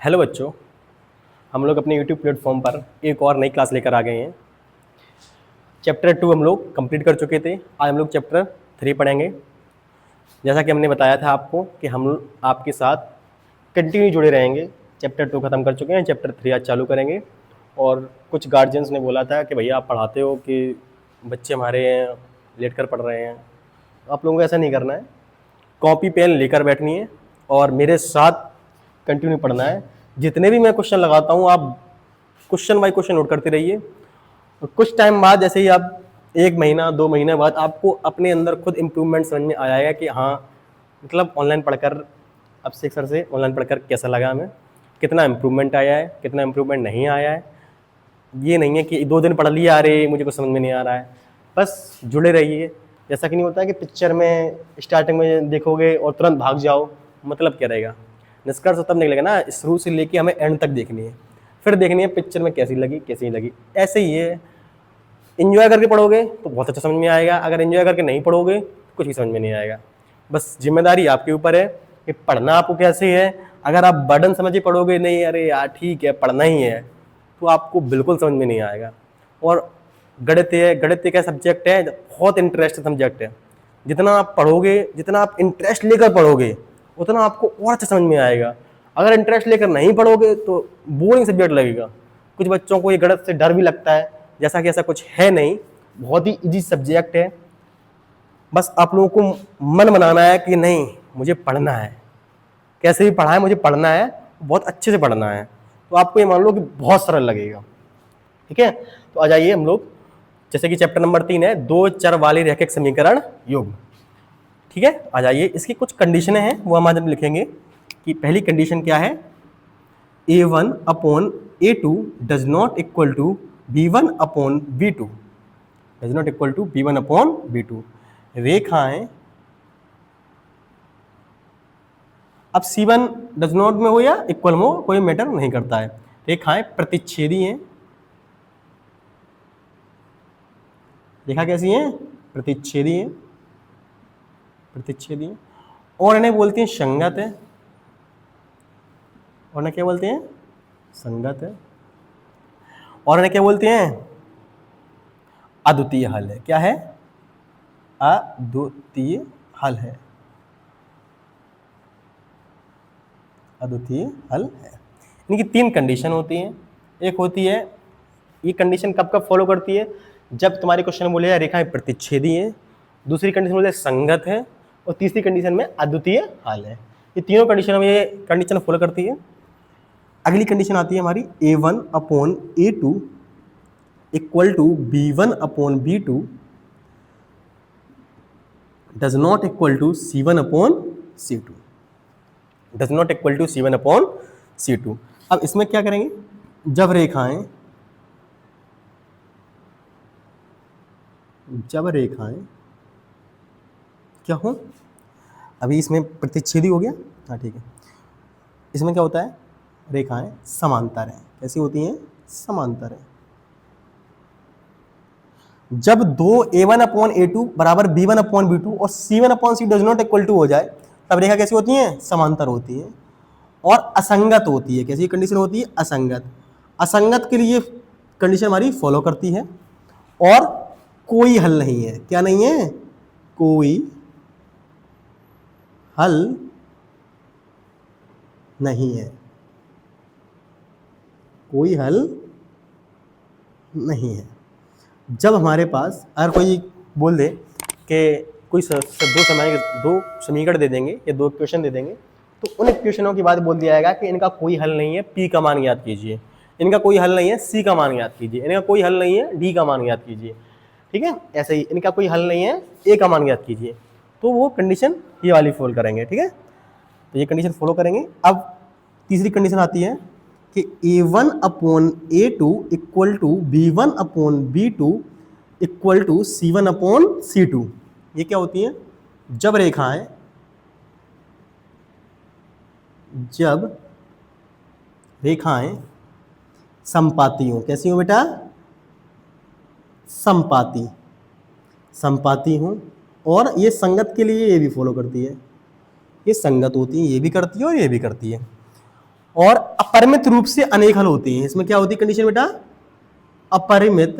Hello बच्चों, हम लोग अपने यूट्यूब प्लेटफॉर्म पर एक और नई क्लास लेकर आ गए हैं। चैप्टर 2 हम लोग कंप्लीट कर चुके थे। आज हम लोग चैप्टर 3 पढ़ेंगे। जैसा कि हमने बताया था आपको कि हम आपके साथ कंटिन्यू जुड़े रहेंगे। चैप्टर 2 ख़त्म कर चुके हैं, चैप्टर 3 आज चालू करेंगे। और कुछ गार्जियंस ने बोला था कि भैया आप पढ़ाते हो कि बच्चे हमारे लेट कर पढ़ रहे हैं। आप लोगों को ऐसा नहीं करना है, कॉपी पेन लेकर बैठनी है और मेरे साथ कंटिन्यू पढ़ना है। जितने भी मैं क्वेश्चन लगाता हूँ आप क्वेश्चन बाय क्वेश्चन नोट करते रहिए। और कुछ टाइम बाद, जैसे ही आप 1 महीना 2 महीने बाद आपको अपने अंदर खुद इम्प्रूवमेंट समझ में आएगा कि हाँ, मतलब ऑनलाइन पढ़कर अब से सर से ऑनलाइन पढ़कर कैसा लगा, हमें कितना इम्प्रूवमेंट आया है, कितना इम्प्रूवमेंट नहीं आया है। ये नहीं है कि 2 दिन पढ़ लिया, अरे मुझे कुछ समझ में नहीं आ रहा है। बस जुड़े रहिए। जैसा कि नहीं होता है कि पिक्चर में स्टार्टिंग में देखोगे और तुरंत भाग जाओ, मतलब क्या रहेगा? निष्कर्ष तब निकलेगा ना, शुरू से लेके हमें एंड तक देखनी है, फिर देखनी है पिक्चर में कैसी लगी कैसी नहीं लगी। ऐसे ही है, एंजॉय करके पढ़ोगे तो बहुत अच्छा समझ में आएगा, अगर एंजॉय करके नहीं पढ़ोगे तो कुछ भी समझ में नहीं आएगा। बस जिम्मेदारी आपके ऊपर है कि पढ़ना आपको कैसे है। अगर आप बर्डन समझ के पढ़ोगे, नहीं अरे यार ठीक है पढ़ना ही है, तो आपको बिल्कुल समझ में नहीं आएगा। और गणित है, गणित एक सब्जेक्ट है, बहुत इंटरेस्टिंग सब्जेक्ट है। जितना आप पढ़ोगे, जितना आप इंटरेस्ट लेकर पढ़ोगे, उतना आपको और अच्छा समझ में आएगा। अगर इंटरेस्ट लेकर नहीं पढ़ोगे तो बोरिंग सब्जेक्ट लगेगा। कुछ बच्चों को ये गणित से डर भी लगता है, जैसा कि ऐसा कुछ है नहीं, बहुत ही इजी सब्जेक्ट है। बस आप लोगों को मन बनाना है कि नहीं मुझे पढ़ना है, कैसे भी पढ़ा है मुझे पढ़ना है, बहुत अच्छे से पढ़ना है, तो आपको ये मान लो कि बहुत सरल लगेगा। ठीक है, तो आ जाइए हम लोग, जैसे कि चैप्टर नंबर 3 है, 2 चर वाले रैखिक समीकरण योग। ठीक है, आ जाइए, इसकी कुछ कंडीशनें हैं वो हम आज लिखेंगे कि पहली कंडीशन क्या है, a1 upon a2 does not equal to b1 upon b2, does not equal to b1 upon b2। रेखाएं, अब C1 डज नॉट में हो या इक्वल में हो कोई मैटर नहीं करता है। रेखाएं प्रतिच्छेदी हैं। रेखा कैसी है? प्रतिच्छेदी है, प्रतिच्छेदी है। और इन्हें बोलते हैं संगत है, और इन्हें क्या बोलते हैं? संगत है। और इन्हें क्या बोलते हैं? अद्वितीय हल है। क्या है? अद्वितीय हल है, अद्वितीय हल है। इनकी 3 कंडीशन होती हैं। एक होती है, ये कंडीशन कब कब फॉलो करती है, जब तुम्हारे क्वेश्चन में बोले रेखाएं प्रतिच्छेदी हैं, दूसरी कंडीशन बोले संगत है, और तीसरी कंडीशन में अद्वितीय हल है। ये तीनों कंडीशन में ये कंडीशन फॉलो करती है। अगली कंडीशन आती है हमारी a1 upon a2 equal to b1 upon b2 does not equal to c1 upon c2, does not equal to c1 upon c2। अब इसमें क्या करेंगे, जब रेखाएं क्या हो, अभी इसमें प्रतिच्छेदी हो गया, हाँ ठीक है। इसमें क्या होता है, रेखाएं समांतर हैं। कैसी होती हैं? समांतर है। जब दो a1 अपॉन a2 बराबर b1 अपॉन b2 और c1 upon c does not equal to हो जाए, तब रेखा कैसी होती हैं? समांतर होती हैं और असंगत होती है। कैसी कंडीशन होती है? असंगत। असंगत के लिए कंडीशन हमारी फॉलो करती है, और कोई हल नहीं है। क्या नहीं है? कोई हल नहीं है, कोई हल नहीं है। जब हमारे पास अगर कोई बोल दे कि कोई दो समीकरण दे देंगे या 2 इक्वेशन दे देंगे, तो उन इक्वेशनों के बाद बोल दिया जाएगा कि इनका कोई हल नहीं है, P का मान ज्ञात कीजिए। इनका कोई हल नहीं है, C का मान ज्ञात कीजिए। इनका कोई हल नहीं है, D का मान ज्ञात कीजिए। ठीक है, ऐसे ही इनका कोई हल नहीं है, A का मान ज्ञात कीजिए। तो वो कंडीशन ये वाली फॉलो करेंगे। ठीक है, तो ये कंडीशन फॉलो करेंगे। अब तीसरी कंडीशन आती है कि a1 upon a2 equal to b1 upon b2 equal to c1 upon c2। ये क्या होती है? जब रेखाएं समपाती हो। कैसी हो बेटा? समपाती हो। और ये संगत के लिए ये भी फॉलो करती है, ये संगत होती है, ये भी करती है और ये भी करती है। और अपरिमित रूप से अनेक हल होते हैं। इसमें क्या होती है कंडीशन बेटा? अपरिमित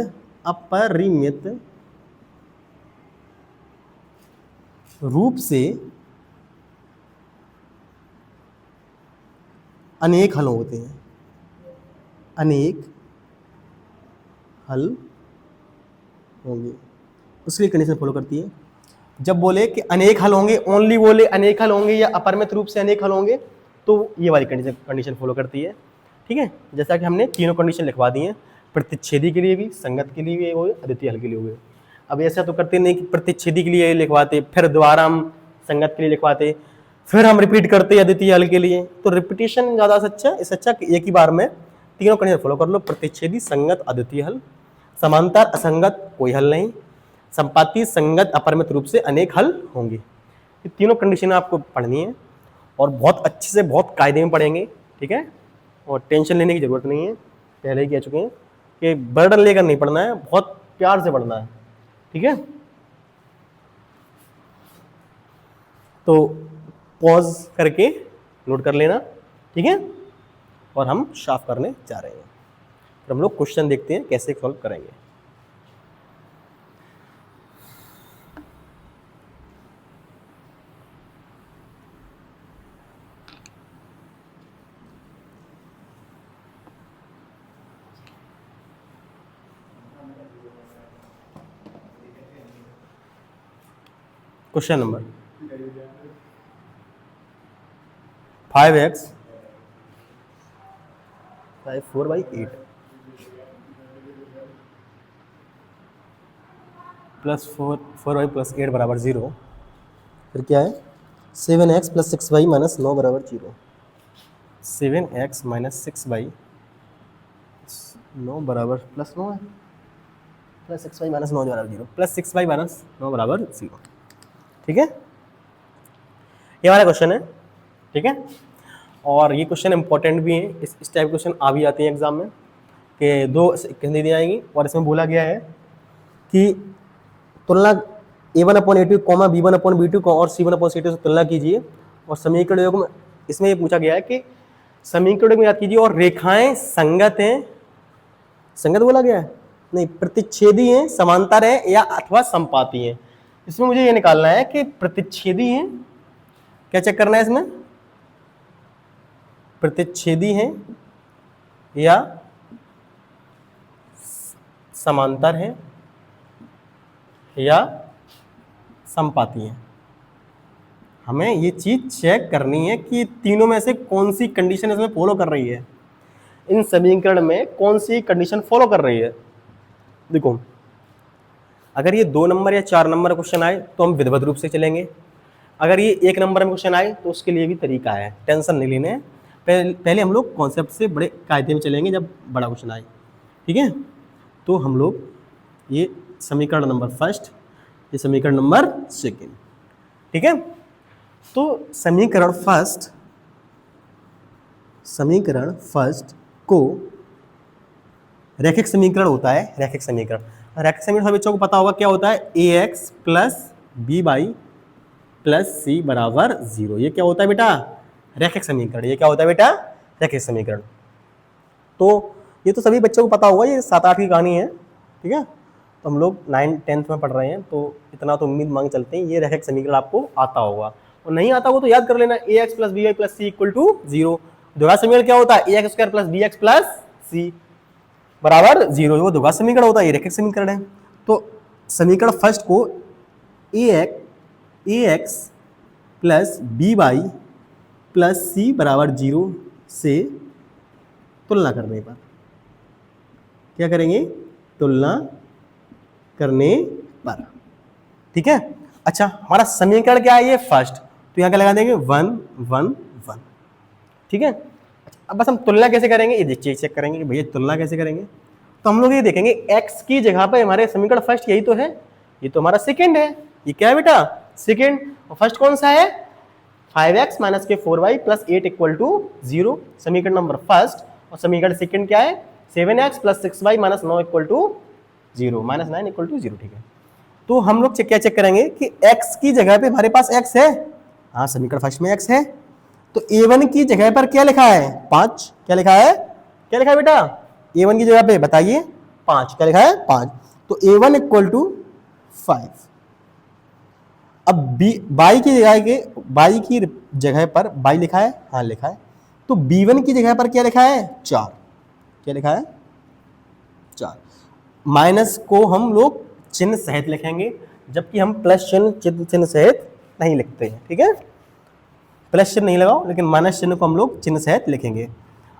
रूप से अनेक हल होते हैं, अनेक हल होंगे, उसकी कंडीशन फॉलो करती है। जब बोले कि अनेक हल होंगे, ओनली बोले अनेक हल होंगे या अपरिमित रूप से अनेक हल होंगे, तो ये वाली कंडीशन फॉलो करती है। ठीक है, जैसा कि हमने तीनों कंडीशन लिखवा दी हैं, प्रतिच्छेदी के लिए भी, संगत के लिए भी हो, अद्वितीय हल के लिए हो गए। अब ऐसा तो करते नहीं कि प्रतिच्छेदी के लिए लिखवाते, फिर दोबारा हम संगत के लिए लिखवाते, फिर हम रिपीट करते अद्वितीय हल के लिए। तो रिपीटेशन ज़्यादा अच्छा, इससे अच्छा कि एक ही बार में तीनों कंडीशन फॉलो कर लो। प्रतिच्छेदी, संगत, अद्वितीय हल, समांतर, असंगत, कोई हल नहीं, संपाती, संगत, अपरिमित रूप से अनेक हल होंगे। ये तीनों कंडीशन आपको पढ़नी है और बहुत अच्छे से, बहुत कायदे में पढ़ेंगे। ठीक है, और टेंशन लेने की जरूरत नहीं है, पहले ही कह चुके हैं कि बर्डन लेकर नहीं पढ़ना है, बहुत प्यार से पढ़ना है। ठीक है, तो पॉज करके नोट कर लेना। ठीक है, और हम साफ करने जा रहे हैं। फिर हम लोग क्वेश्चन देखते हैं कैसे सॉल्व करेंगे। Question number 5x 4/8 plus 4y plus 8 बराबर 0। फिर क्या है? 7x प्लस 6y माइनस 9 बराबर 0। 7x माइनस 6y 9 बराबर प्लस 9 है, प्लस 6y माइनस 9 बराबर 0, प्लस 6y माइनस 9 बराबर 0। ठीक है, ये वाला क्वेश्चन है। ठीक है, और ये क्वेश्चन इंपॉर्टेंट भी है, इस टाइप क्वेश्चन आ भी जाते हैं एग्जाम में कि दो कहने दी जाएंगी। और इसमें बोला गया है कि तुलना a1/a2 कॉमा b1/b2 और c1/c2 से तुलना कीजिए और समीकरण योग में इसमें ये पूछा गया है कि समीकरण योग में याद कीजिए और रेखाएं संगत हैं, संगत बोला गया है नहीं, प्रतिच्छेदी हैं, समांतर हैं या अथवा संपाती हैं। इसमें मुझे ये निकालना है कि प्रतिच्छेदी हैं, क्या चेक करना है इसमें? प्रतिच्छेदी हैं या समांतर हैं या संपाती हैं। हमें ये चीज चेक करनी है कि तीनों में से कौन सी कंडीशन इसमें फॉलो कर रही है, इन समीकरण में कौन सी कंडीशन फॉलो कर रही है। देखो, अगर ये 2 नंबर या 4 नंबर क्वेश्चन आए तो हम विधिवत रूप से चलेंगे, अगर ये 1 नंबर में क्वेश्चन आए तो उसके लिए भी तरीका है, टेंशन नहीं लेने। पहले हम लोग कॉन्सेप्ट से बड़े कायदे में चलेंगे जब बड़ा क्वेश्चन आए। ठीक है, तो हम लोग ये समीकरण नंबर फर्स्ट, ये समीकरण नंबर सेकेंड। ठीक है, तो समीकरण फर्स्ट को रैखिक समीकरण होता है। रैखिक समीकरण सभी बच्चों को पता होगा क्या होता है? ax plus B Y plus C बराबर 0। ये क्या होता है बेटा? रैखिक समीकरण। ये क्या होता है बेटा? रैखिक समीकरण। तो ये तो सभी बच्चों को पता होगा, ये 7-8 की कहानी है। ठीक है, तो हम लोग 9th-10th में पढ़ रहे हैं तो इतना तो उम्मीद मांग चलते हैं, ये रैखिक समीकरण आपको आता होगा। और नहीं आता हो तो याद कर लेना, ax plus B Y plus C equal to 0। द्विघात समीकरण क्या होता है? ax square plus bx plus C बराबर 0। वो द्विघात समीकरण होता है, ये रैखिक समीकरण है। तो समीकरण फर्स्ट को ax plus B Y plus C बराबर 0 से तुलना करने पर क्या करेंगे? तुलना करने पर। ठीक है, अच्छा हमारा समीकरण क्या है? ये फर्स्ट, तो यहाँ क्या लगा देंगे? 1 1 1। ठीक है, अब बस हम तुलना कैसे करेंगे ये चेक करेंगे कि भैया तुलना कैसे करेंगे। तो हम लोग ये देखेंगे x की जगह पे हमारे समीकरण फर्स्ट यही तो है, ये तो हमारा सेकंड है। ये क्या है बेटा? सेकंड। और फर्स्ट कौन सा है? 5x माइनस के 4y प्लस 8 इक्वल टू 0, समीकरण नंबर फर्स्ट। और समीकरण सेकंड क्या है? 7x plus 6y minus 9 equal to 0, minus 9 equal to 0। ठीक है, तो हम लोग क्या चेक करेंगे कि x की जगह पे हमारे पास x है। हाँ, समीकरण फर्स्ट में x है, तो A1 की जगह पर क्या लिखा है? 5। क्या लिखा है? क्या लिखा है बेटा? A1 की जगह पे बताइए 5। क्या लिखा है? 5। तो A1 इक्वल टू 5। अब बाई की जगह पर बाई लिखा है, हाँ लिखा है। तो B1 की जगह पर क्या लिखा है? 4। क्या लिखा है? 4। माइनस को हम लोग चिन्ह सहित लिखेंगे, जबकि हम प्लस चिन्ह सहित नहीं लिखते हैं। ठीक है, प्लस चिन्ह नहीं लगाओ, लेकिन माइनस चिन्ह को हम लोग चिन्ह सहित लिखेंगे।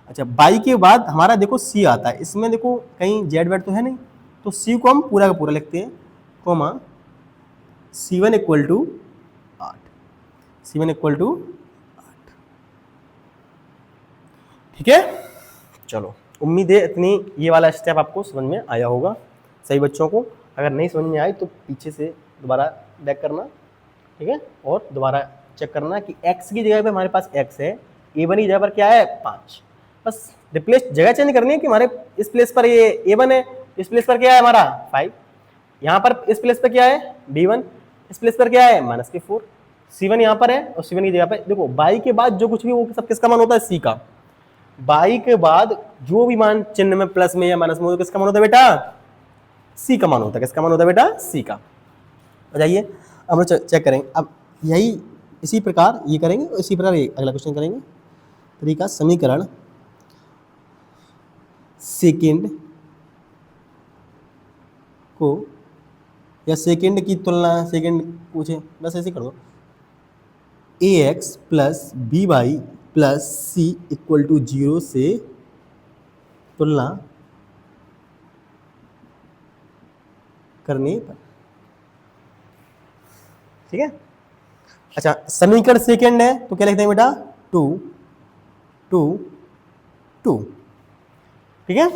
अच्छा, बाई के बाद हमारा देखो सी आता है, इसमें देखो कहीं जेड वेड तो है नहीं, तो सी को हम पूरा का पूरा लिखते हैं, comma C1 equal to 8। C1 equal to 8। ठीक है, चलो उम्मीद है इतनी ये वाला स्टेप आपको समझ में आया होगा सही बच्चों को। अगर नहीं समझ में आई तो पीछे से दोबारा बैक करना, ठीक है, और दोबारा चेक करना कि x की जगह पे हमारे पास x है, A1 की जगह पर क्या है? 5। बस रिप्लेस जगह चेंज करनी है कि हमारे इस प्लेस पर ये A1 है, इस प्लेस पर क्या है हमारा 5, यहाँ पर इस प्लेस पर क्या है B1, इस प्लेस पर क्या है -4, C1 यहाँ पर है और C1 की जगह पे देखो बाई के बाद जो कुछ भी वो सब किसका मान होता है? C का। बाई के बाद जो भी मान चिन्ह में प्लस में या माइनस में, किसका मान होता है बेटा? C का मान होता है। किसका मान होता है बेटा? C का। आ जाइए अब हम चेक करेंगे। अब यही इसी प्रकार ये करेंगे और इसी प्रकार ये अगला क्वेश्चन करेंगे। तरीका समीकरण सेकेंड को या सेकेंड की तुलना, सेकेंड पूछे बस ऐसे कर दो, ax plus B Y plus C equal to 0 से तुलना करने पर। ठीक है, अच्छा समीकरण सेकेंड है तो क्या लिखते हैं बेटा? 2 2 2। ठीक है,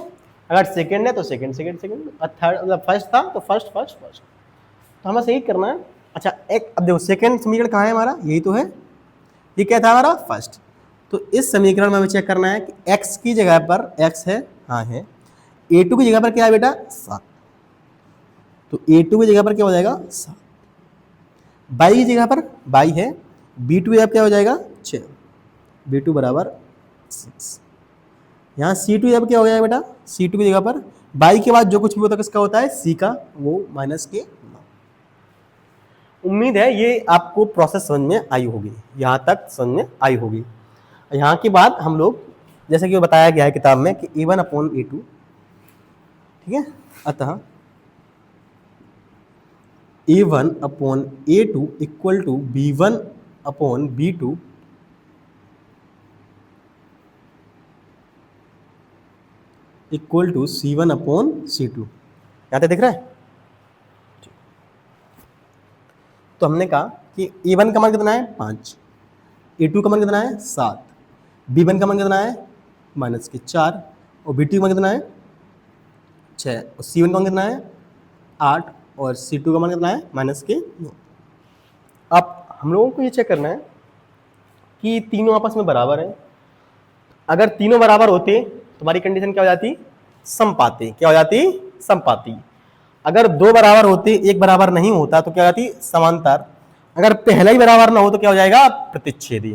अगर सेकेंड है तो सेकेंड सेकेंड सेकेंड, थर्ड मतलब फर्स्ट था तो फर्स्ट फर्स्ट फर्स्ट, तो हमें सही करना है। अच्छा एक अब देखो सेकेंड समीकरण कहाँ है हमारा? यही तो है, ये क्या था हमारा? फर्स्ट। तो इस समीकरण में हमें चेक करना है कि x की जगह पर x है, हाँ है, A2 की जगह पर क्या है बेटा? 7। तो A2 की जगह पर क्या हो जाएगा? 7। बाई की जगह पर बाई है, B2 की जगह क्या हो जाएगा? 6। B2 बराबर 6। यहाँ C2 की जगह क्या हो जाएगा बेटा? C2 की जगह पर बाई के बाद जो कुछ भी होता है किसका होता है? C का, वो माइनस के 9। उम्मीद है ये आपको प्रोसेस समझ में आई होगी, यहाँ तक समझ में आई होगी। यहाँ के बाद हम लोग जैसे कि बताया गया है किताब में कि A1 अपॉन A2, ठीक है, अतः A1 upon A2 equal to B1 upon B2 equal to C1 upon C2। यहाँ तक दिख रहा है? तो हमने कहा कि A1 का मान कितना है? 5, A2 का मान कितना है? 7, B1 का मान कितना है? -4, और B2 का मान कितना है? 6, और C1 का मान कितना है? 8, और C2 का मान कितना है? -9। अब हम लोगों को ये चेक करना है कि तीनों आपस में बराबर हैं। अगर तीनों बराबर होते तो हमारी कंडीशन क्या हो जाती? समपाती। क्या हो जाती? समपाती। अगर दो बराबर होते, एक बराबर नहीं होता तो क्या हो जाती? समांतर। अगर पहला ही बराबर ना हो तो क्या हो जाएगा? प्रतिच्छेदी।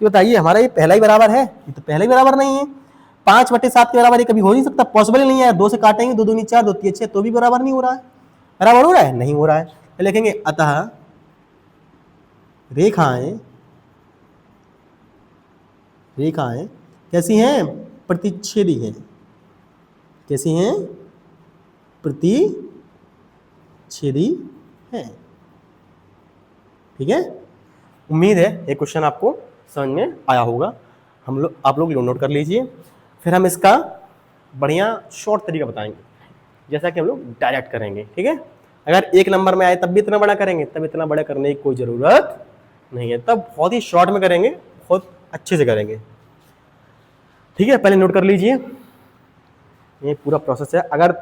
तो बताइए हमारा ये पहला ही बराबर है? ये तो पहला ही बराबर नहीं है। 5/7 के बराबर ये कभी हो नहीं सकता, पॉसिबल ही नहीं है। 2 से काटेंगे, 2 दूनी 4, 2 3 6, तो भी बराबर नहीं हो रहा है। बराबर हो रहा है? नहीं हो रहा है। तो लिखेंगे अतः रेखाएं कैसी हैं? प्रतिच्छेदी हैं। कैसी हैं? प्रतिच्छेदी हैं। ठीक है, उम्मीद है ये क्वेश्चन आपको समझ में आया होगा। आप लोग नोट कर लीजिए, फिर हम इसका बढ़िया शॉर्ट तरीका बताएंगे, जैसा कि हम लोग डायरेक्ट करेंगे। ठीक है, अगर 1 नंबर में आए तब भी इतना बड़ा करेंगे, तब इतना बड़ा करने की कोई ज़रूरत नहीं है, तब बहुत ही शॉर्ट में करेंगे, बहुत अच्छे से करेंगे। ठीक है, पहले नोट कर लीजिए ये पूरा प्रोसेस है। अगर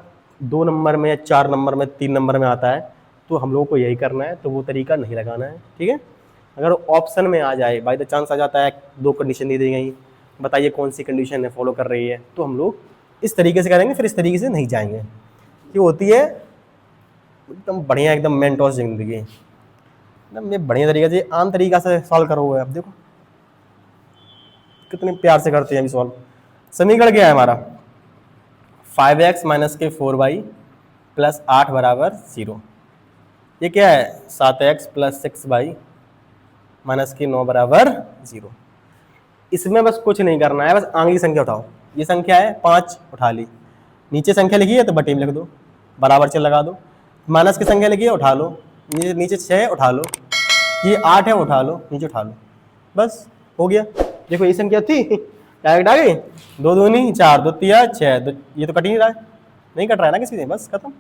2 नंबर में, 4 नंबर में, 3 नंबर में आता है तो हम लोगों को यही करना है, तो वो तरीका नहीं लगाना है। ठीक है, अगर ऑप्शन में आ जाए, बाय द चांस आ जाता है, 2 कंडीशन दी गई, बताइए कौन सी कंडीशन है फॉलो कर रही है, तो हम लोग इस तरीके से करेंगे, फिर इस तरीके से नहीं जाएंगे। ये होती है एकदम बढ़िया, एकदम मेंटोस जिंदगी, एकदम ये बढ़िया तरीके से आम तरीका से सॉल्व करोगे। अब देखो कितने प्यार से करते हैं अभी सॉल्व। समीकरण क्या है हमारा, 5x माइनस के 4y प्लस 8 बराबर 0। ये क्या है, 7x प्लस 6y माइनस के 9 बराबर 0। इसमें बस कुछ नहीं करना है, बस आगे की संख्या उठाओ। ये संख्या है 5, उठा ली। नीचे संख्या लिखी है तो बटे में लिख दो, बराबर चिन्ह लगा दो। माइनस की संख्या लिखी है, उठा लो। ये नीचे 6 है, उठा लो। ये 8 है, उठा लो, नीचे उठा लो, बस हो गया। देखो ये संख्या थी, डायरेक्ट आ गई। 2 दूनी 4, 2 तिया 6, ये तो कट ही नहीं रहा है, नहीं कट रहा है ना किसी से, बस खत्म।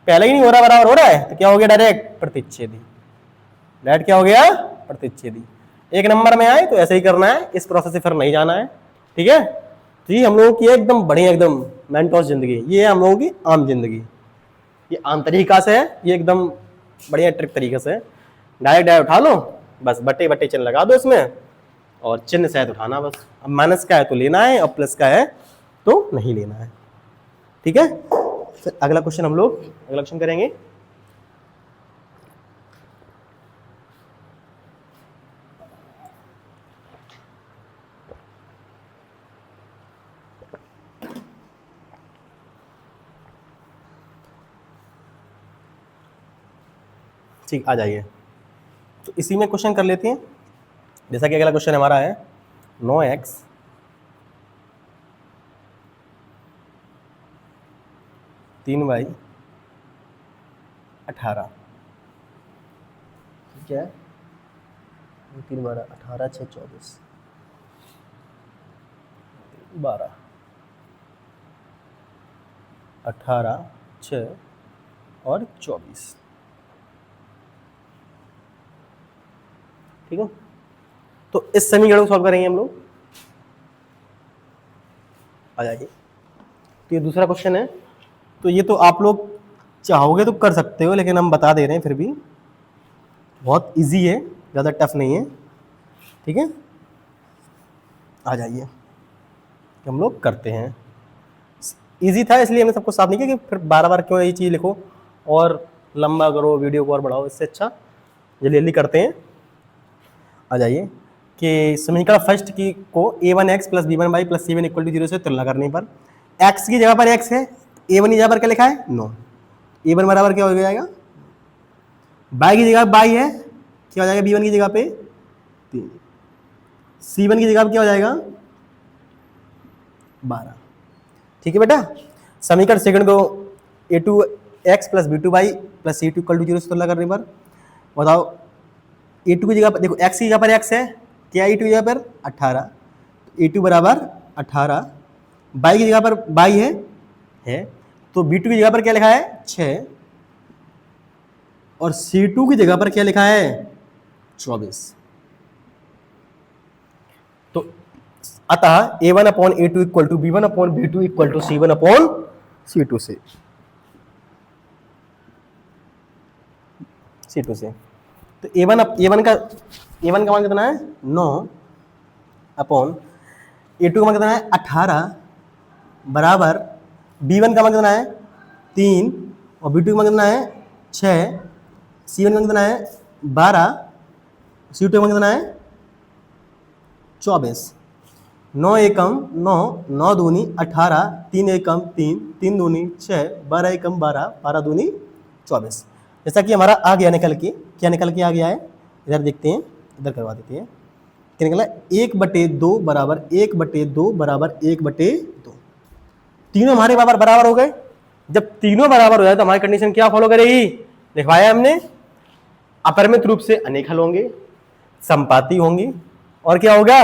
पहले ही नहीं हो रहा, बराबर हो रहा है, तो क्या हो गया, डायरेक्ट प्रतिच्छेदी। डायरेक्ट क्या हो गया, प्रतिच्छेदी। एक नंबर में आए तो ऐसे ही करना है, इस प्रोसेस से फिर नहीं जाना है, ठीक है। तो ये हम लोगों की एकदम बढ़िया, एकदम मेंटोस जिंदगी, ये है हम लोगों की आम जिंदगी। ये आम तरीका से है, ये एकदम बढ़िया ट्रिक तरीके से। डायरेक्ट उठा लो, बस बटे बटे चिन्ह लगा दो इसमें, और चिन्ह सहित उठाना बस। अब माइनस का है तो लेना है, और प्लस का है तो नहीं लेना है, ठीक है। फिर अगला क्वेश्चन हम लोग अगला क्वेश्चन करेंगे। ठीक, आ जाइए। तो इसी में क्वेश्चन कर लेते हैं। जैसा कि अगला क्वेश्चन हमारा है 9x 3y 18, ठीक है। 3 12 18 6 24 12 18 6 और 24, ठीक है। तो इस समीकरण को सॉल्व करेंगे हम लोग, आ जाइए। तो ये दूसरा क्वेश्चन है। तो ये तो आप लोग चाहोगे तो कर सकते हो, लेकिन हम बता दे रहे हैं, फिर भी बहुत इजी है, ज़्यादा टफ नहीं है, ठीक है। आ जाइए, हम लोग करते हैं। इजी था इसलिए हमने सबको साफ नहीं किया कि फिर बार बार क्यों यही चीज़ लिखो और लंबा करो, वीडियो को और बढ़ाओ। इससे अच्छा जल्दी जल्दी करते हैं। आ जाइए कि समीकरण फर्स्ट की को a1x plus b1y plus c1 equal to 0 से तुलना करने पर x की जगह पर x है, a1 की जगह पर क्या लिखा है 9, a1 बराबर क्या हो जाएगा, y की जगह y है, क्या हो जाएगा b1 की जगह पे 3, c1 की जगह पे क्या हो जाएगा 12, ठीक है बेटा। समीकरण सेकंड को a2x plus b2y plus c2 equal to 0 से तुलना करने पर बताओ a2 की जगह पर, देखो x की जगह पर x है, क्या a2 की जगह पर 18, तो a2 बराबर 18, y की जगह पर y है तो b2 की जगह पर क्या लिखा है 6, और c2 की जगह पर क्या लिखा है 24। तो अतः a1 upon a2 equal to b1 upon b2 equal to c1 upon c2 से तो a1 का मान कितना है 9 अपॉन a2 का मान कितना है 18 बराबर b1 का मान कितना है 3 और b2 का मान कितना है 6, c1 का मान कितना है 12, c2 का मान कितना है 24। 9 एकम 9, 9 दूनी 18, 3 एकम 3, 3 दूनी 6, 12 एकम 12, 12 दूनी 24। जैसा कि हमारा आ गया निकल के, क्या निकल के आ गया है, इधर देखते हैं, इधर करवा देते हैं। क्या निकला 1/2 बराबर 1/2 बराबर 1/2। तीनों हमारे बराबर हो गए। जब तीनों बराबर हो जाए तो हमारी कंडीशन क्या फॉलो करेगी, लिखवाया हमने, अपरिमित रूप से अनेक हल होंगे, संपाती होंगी, और क्या होगा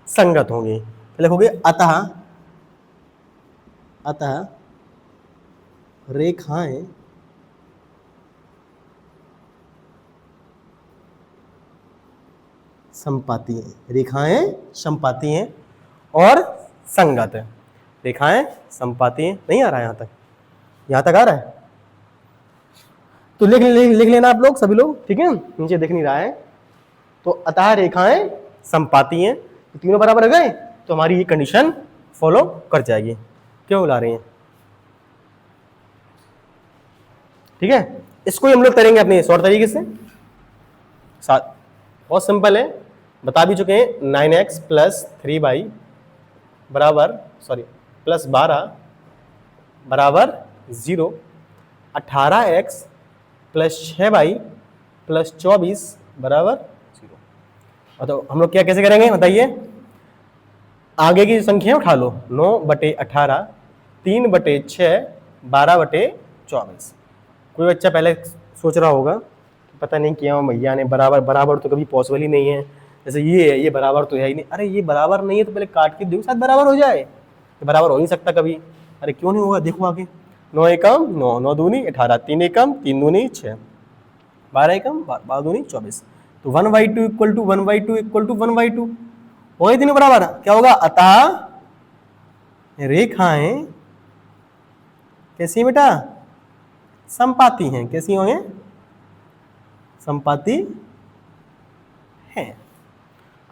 संगत होंगी। लिखोगे अतः रेखाएं संपाती हैं, रेखाएं संपाती हैं और संगत है। रेखाएं संपाती हैं, नहीं आ रहा है यहां तक आ रहा है तो लिख लेना आप लोग, सभी लोग, ठीक है। नीचे दिख नहीं रहा है तो अतः रेखाएं संपाती हैं, तो तीनों बराबर हो गए तो हमारी ये कंडीशन फॉलो कर जाएगी। क्यों बुला रही हैं, ठीक है। इसको हम लोग करेंगे अपने शॉर्ट तरीके से, बहुत सिंपल है। बता भी चुके हैं 9x प्लस 3y बराबर प्लस 12 बराबर 0, 18x प्लस 6y प्लस 24 बराबर 0। और तो हम लोग क्या कैसे करेंगे बताइए, आगे की संख्या उठा लो, 9/18, 3/6, 12/24। कोई बच्चा पहले सोच रहा होगा कि पता नहीं क्यों भैया ने बराबर बराबर तो कभी पॉसिबल ही नहीं है, जैसे ये है, ये बराबर तो है ही नहीं। अरे ये बराबर नहीं है तो पहले काट के देखो शायद बराबर हो जाए। ये बराबर हो नहीं सकता कभी। अरे क्यों नहीं होगा, देखो आगे, 9 एकम 9, 9 दूनी 18, 3 एकम 3 दूनी 6, 12 एकम 12 दूनी 24। तो 1/2 इक्वल टू 1/2 इक्वल टू 1/2 हो गई तीनों बराबर। क्या होगा, अतः रेखाएं कैसी है बेटा, समपाती हैं। कैसी होंगे, समपाती हैं।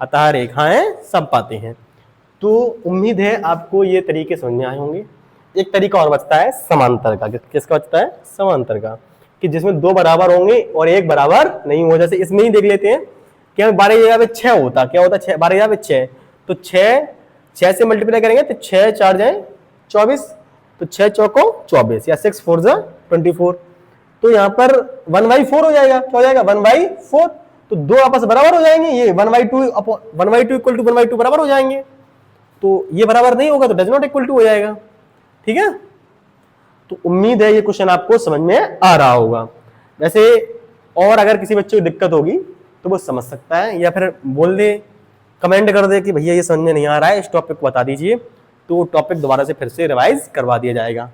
अतः रेखाएं समपाती हैं। तो उम्मीद है आपको ये तरीके समझ में आए होंगे। एक तरीका और बचता है समांतर का। किसका बचता है, समांतर का, कि जिसमें दो बराबर होंगे और एक बराबर नहीं हो। जैसे इसमें ही देख लेते हैं कि हमें 12 की जगह पे 6 होता, क्या होता, 6 12 की जगह पे 6, तो 6 से मल्टीप्लाई करेंगे तो 6 4 जाए 24, तो 6 चौको 24 या 6 4 जा 24। तो यहाँ पर 1/4 हो जाएगा। क्या हो जाएगा, 1/4। तो दो आपस बराबर हो जाएंगे, ये 1/2 इक्वल टू 1/2 बराबर हो जाएंगे। तो ये बराबर नहीं होगा तो डज नॉट इक्वल टू हो जाएगा। ठीक है, तो उम्मीद है ये क्वेश्चन आपको समझ में आ रहा होगा। वैसे और अगर किसी बच्चे को दिक्कत होगी तो वो समझ सकता है, या फिर बोल दे, कमेंट कर दे कि भैया ये समझ में नहीं आ रहा है, इस टॉपिक को बता दीजिए, तो टॉपिक दोबारा से फिर से रिवाइज करवा दिया जाएगा।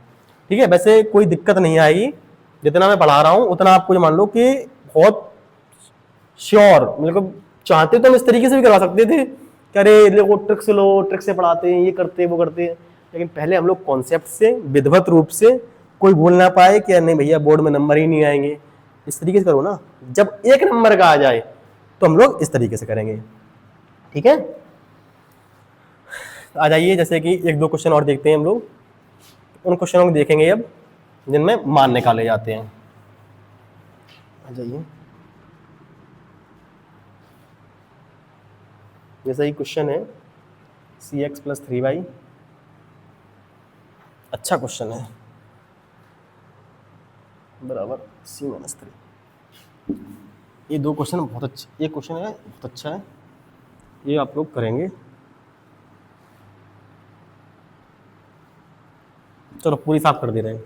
ठीक है, वैसे कोई दिक्कत नहीं आएगी, जितना मैं पढ़ा रहा हूँ उतना आपको मान लो कि बहुत श्योर, मतलब चाहते तो हम इस तरीके से भी करवा सकते थे कि अरे देखो ट्रिक से लो, ट्रिक से पढ़ाते हैं, ये करते हैं वो करते हैं, लेकिन पहले हम लोग कॉन्सेप्ट से विधिवत रूप से कोई बोल ना पाए कि नहीं भैया बोर्ड में नंबर ही नहीं आएंगे। इस तरीके से करो ना, जब एक नंबर का आ जाए तो हम लोग इस तरीके से करेंगे। ठीक है, आ जाइए, जैसे कि एक दो क्वेश्चन और देखते हैं हम लोग। उन क्वेश्चनों को देखेंगे अब जिनमें मान निकाले जाते हैं। आ जाइए, जैसा ही क्वेश्चन है cx प्लस 3y, अच्छा क्वेश्चन है, बराबर c माइनस 3। ये दो क्वेश्चन बहुत अच्छे, एक क्वेश्चन है बहुत अच्छा है, ये आप लोग करेंगे। चलो पूरी साफ कर दे रहे हैं।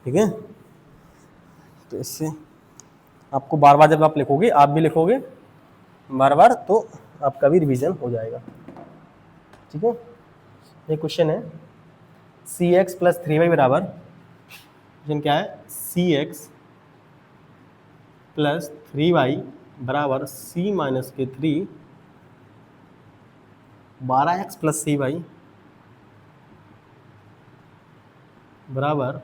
ठीक है, तो इससे आपको बार बार जब आप लिखोगे, आप भी लिखोगे बार बार, तो आपका भी रिवीजन हो जाएगा। ठीक है, ये क्वेश्चन है cx प्लस 3y बराबर, क्वेश्चन क्या है, cx प्लस 3y बराबर c माइनस के 3, 12x प्लस cy बराबर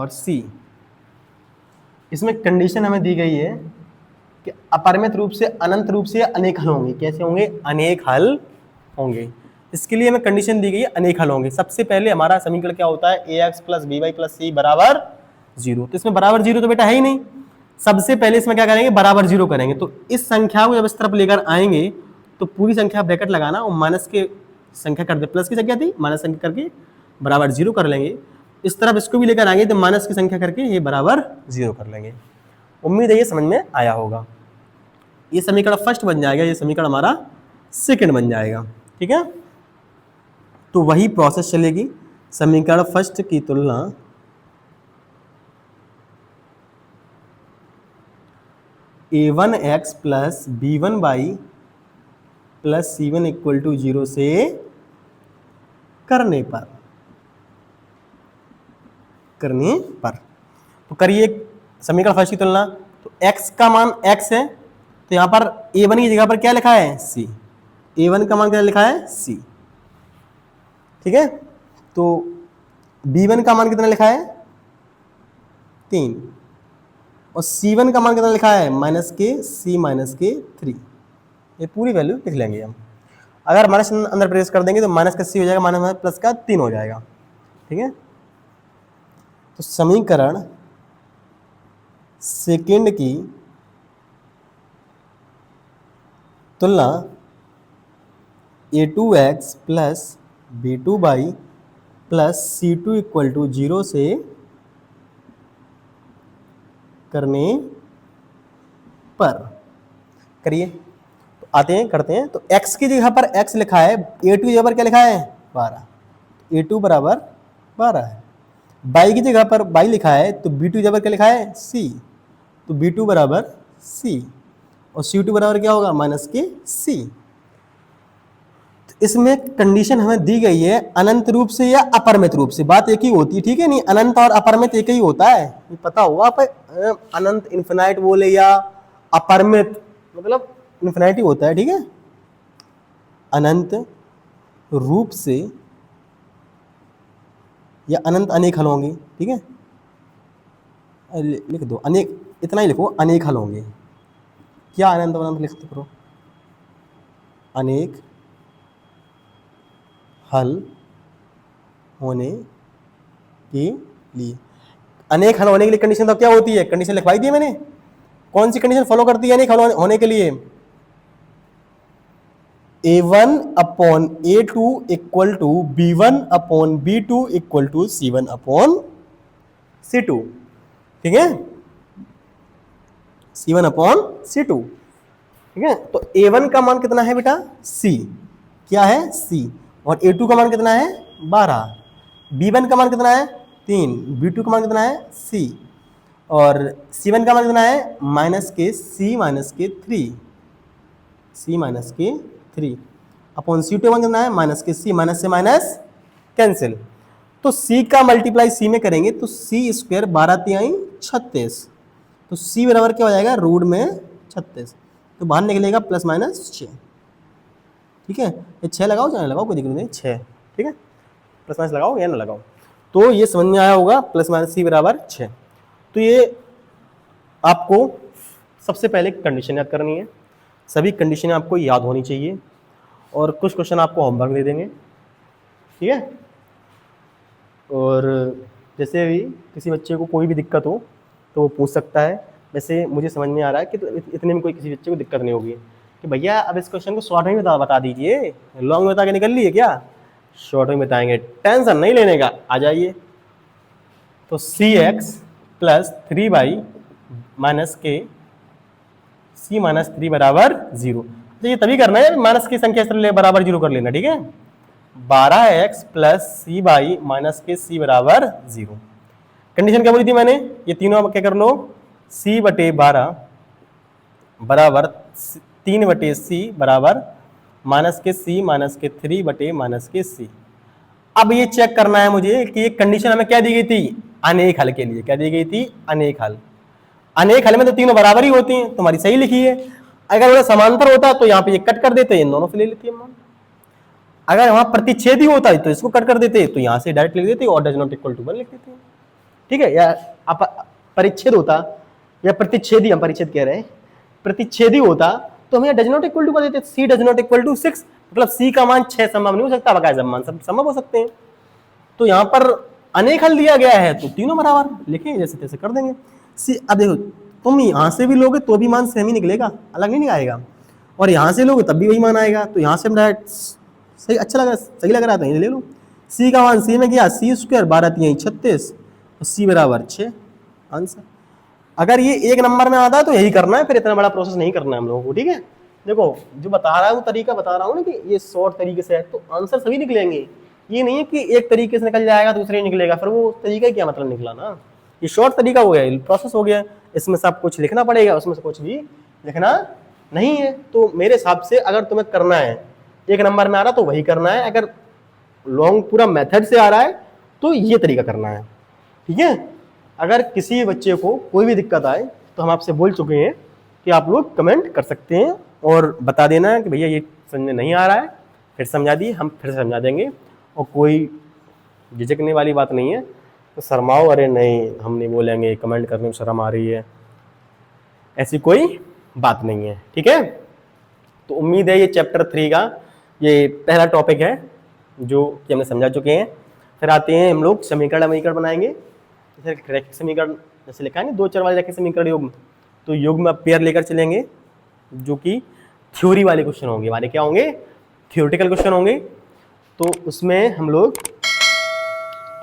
c। इसमें कंडीशन हमें दी गई है कि अपरिमित रूप से अनंत रूप से अनेक हल होंगे। कैसे होंगे, अनेक हल होंगे। इसके लिए हमें कंडीशन दी गई है अनेक हल होंगे। सबसे पहले हमारा समीकरण क्या होता है, ax plus by plus c बराबर 0। तो इसमें बराबर 0 तो बेटा है ही नहीं। सबसे पहले इसमें क्या करेंगे, बराबर 0 करेंगे। तो इस संख्या को जब इस तरफ लेकर आएंगे तो पूरी संख्या ब्रैकेट लगाना और माइनस के संख्या कर दे, प्लस की संख्या थी माइनस संख्या करके बराबर 0 कर लेंगे। इस तरफ इसको भी लेकर आएंगे तो माइनस की संख्या करके ये बराबर 0 कर लेंगे। उम्मीद है ये समझ में आया होगा। ये समीकरण फर्स्ट बन जाएगा, ये समीकरण हमारा सेकंड बन जाएगा। ठीक है, तो वही प्रोसेस चलेगी, समीकरण फर्स्ट की तुलना a1x plus b1y plus c1 equal to 0 से करने पर तो करिए समीकरण फर्स्ट की तुलना। तो x का मान x है, तो यहाँ पर a1 की जगह पर क्या लिखा है, c। a1 का मान क्या लिखा है, c। ठीक है, तो b1 का मान कितना लिखा है, 3, और c1 का मान कितना लिखा है, माइनस के c माइनस के 3। ये पूरी वैल्यू लिख लेंगे हम। अगर माइनस अंदर प्रेस कर देंगे तो माइनस का c हो जाएगा, माइनस प्लस का 3 हो जाएगा। ठीक है, तो समीकरण सेकेंड की तुलना a2x plus b2y plus c2 equal to 0 से करने पर करिए। तो आते हैं करते हैं। तो x की जगह पर x लिखा है, a2 की जगह पर क्या लिखा है 12, a2 बराबर 12 है। y की जगह पर y लिखा है तो b2 की जगह पर क्या लिखा है c, तो b2 बराबर c और c2 बराबर क्या होगा माइनस के c। तो इसमें कंडीशन हमें दी गई है अनंत रूप से या अपरिमित रूप से, बात एक ही होती है, ठीक है, नहीं अनंत और अपरिमित एक ही होता है, ये पता होगा आप। अनंत इन्फिनाइट बोले या अपरिमित मतलब इन्फिनाइट ही होता है, ठीक है। अनंत रूप से या अनंत अनेक हल होंगे, ठीक है, लिख दो अनेक, इतना ही लिखो अनेक हल होंगे। क्या अनंत अनंत लिखते करो, अनेक हल होने के लिए। अनेक हल होने के लिए कंडीशन तो क्या होती है, कंडीशन लिखवाई दी है मैंने, कौन सी कंडीशन फॉलो करती है अनेक हल होने के लिए, a1 upon a2 equal to b1 upon b2 equal to c1 upon c2, ठीक है, c1 अपॉन c2, ठीक है। तो a1 का मान कितना है बेटा c, क्या है c, और a2 का मान कितना है 12, b1 का मान कितना है 3, b2 का मान कितना है c, और c1 का मान कितना है माइनस के c माइनस के 3, c माइनस के 3 अपॉन c2 का मान कितना है माइनस के c, माइनस से माइनस कैंसिल, तो c का मल्टीप्लाई c में करेंगे तो c स्क्वायर 12 तिहाई 36, तो c बराबर क्या हो जाएगा रूट में 36, तो बाहर निकलेगा प्लस माइनस 6, ठीक है। ये 6 लगाओ चाहे लगाओ कोई दिक्कत नहीं, 6, ठीक है, प्लस माइनस लगाओ या ना लगाओ, तो ये समझ में आया होगा, प्लस माइनस c बराबर 6। तो ये आपको सबसे पहले कंडीशन याद करनी है, सभी कंडीशन आपको याद होनी चाहिए, और कुछ क्वेश्चन आपको होमवर्क दे देंगे, ठीक है। और जैसे भी किसी बच्चे को कोई भी दिक्कत हो तो वो पूछ सकता है, वैसे मुझे समझ में आ रहा है कि इतने में कोई किसी बच्चे को दिक्कत नहीं होगी कि भैया अब इस क्वेश्चन को शॉर्ट में बता दीजिए, लॉन्ग में बता के निकल लिए क्या, शॉर्ट में बताएंगे, टेंशन नहीं लेने का, आ जाइए। तो cx प्लस 3y माइनस के c माइनस 3 बराबर 0, तो ये तभी करना है माइनस की संख्या बराबर 0 कर लेना, ठीक है। 12x plus c by minus के c बराबर 0, कंडीशन क्या बोली थी मैंने, ये तीनों क्या कर लो, c बटे 12 बराबर 3 बटे c बराबर माइनस के c माइनस के 3 बटे माइनस के c। अब ये चेक करना है मुझे कि ये कंडीशन हमें क्या दी गई थी अनेक हल के लिए, क्या दी गई थी अनेक हल, अनेक हल में तो तीनों बराबर ही होती हैं, तुम्हारी सही लिखी है, अगर वो समांतर होता तो यहाँ पे ये कट कर देते, इन दोनों से ले लेती है मान, अगर वहां प्रतिच्छेदी होता तो इसको कट कर देते, तो यहाँ से डायरेक्ट लिख देते और डज नॉट इक्वल टू 1 लिख देते, ठीक है, या परिच्छेद होता या प्रतिच्छेदी, हम परिच्छेद कह रहे हैं, प्रतिच्छेदी होता तो हम यहाँ डज नॉट इक्वल टू कर देते, सी डज नॉट इक्वल टू 6, मतलब सी का मान 6 संभव नहीं हो सकता, बकाया मान सब संभव हो सकते हैं, तो यहाँ पर अनेक हल दिया गया है तो तीनों बराबर लिखेंगे, जैसे तैसे कर देंगे। सी अब देखो तुम यहाँ से भी लोगे तो भी मान सेम ही निकलेगा, अलग नहीं आएगा, और यहाँ से लोगे तब भी वही मान आएगा, तो यहाँ से हम डायरेक्ट सही अच्छा लग रहा, सही लग रहा है तो ले लो, सी का मान सी में किया सी स्क्वायर 12 तिहाई 36, तो सी बराबर 6 आंसर। अगर ये एक नंबर में आता है तो यही करना है, फिर इतना बड़ा प्रोसेस नहीं करना है हम लोगों को, ठीक है। देखो जो बता रहा है वो तरीका बता रहा हूँ ना कि ये शॉर्ट तरीके से है तो आंसर सभी निकलेंगे, ये नहीं है कि एक तरीके से निकल जाएगा दूसरे निकलेगा, फिर वो तरीका क्या मतलब निकला ना, ये शॉर्ट तरीका हो गया, प्रोसेस हो गया, इसमें सब कुछ लिखना पड़ेगा, उसमें से कुछ भी लिखना नहीं है। तो मेरे हिसाब से अगर तुम्हें करना है एक नंबर में आ रहा तो वही करना है, अगर लॉन्ग पूरा मेथड से आ रहा है तो ये तरीका करना है, ठीक है। अगर किसी बच्चे को कोई भी दिक्कत आए तो हम आपसे बोल चुके हैं कि आप लोग कमेंट कर सकते हैं और बता देना है कि भैया ये समझ में नहीं आ रहा है, फिर समझा दिए, हम फिर समझा देंगे, और कोई झिझकने वाली बात नहीं है, तो शर्माओ, अरे नहीं हम नहीं बोलेंगे, कमेंट करने में शर्म आ रही है, ऐसी कोई बात नहीं है, ठीक है। तो उम्मीद है ये चैप्टर 3 का ये पहला टॉपिक है जो कि हमने समझा चुके हैं। फिर आते हैं हम लोग समीकरण बनाएंगे, जैसे करेक्ट समीकरण जैसे लिखा है ना 2 चर वाले रेखीय समीकरण योग, तो योग में आप पेयर लेकर चलेंगे जो कि थ्योरी वाले क्वेश्चन होंगे, हमारे क्या होंगे, थ्योरेटिकल क्वेश्चन होंगे। तो उसमें हम लोग,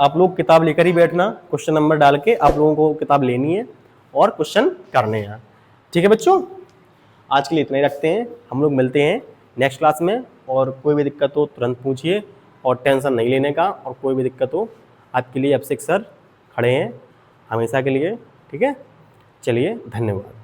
आप लोग किताब लेकर ही बैठना, क्वेश्चन नंबर डाल के आप लोगों को किताब लेनी है और क्वेश्चन करने हैं। ठीक है बच्चों, आज के लिए इतना ही रखते हैं, हम लोग मिलते हैं नेक्स्ट क्लास में। और कोई भी दिक्कत हो तुरंत पूछिए और टेंशन नहीं लेने का, और कोई भी दिक्कत हो आपके लिए अभिषेक सर खड़े हैं हमेशा के लिए। ठीक है, चलिए धन्यवाद।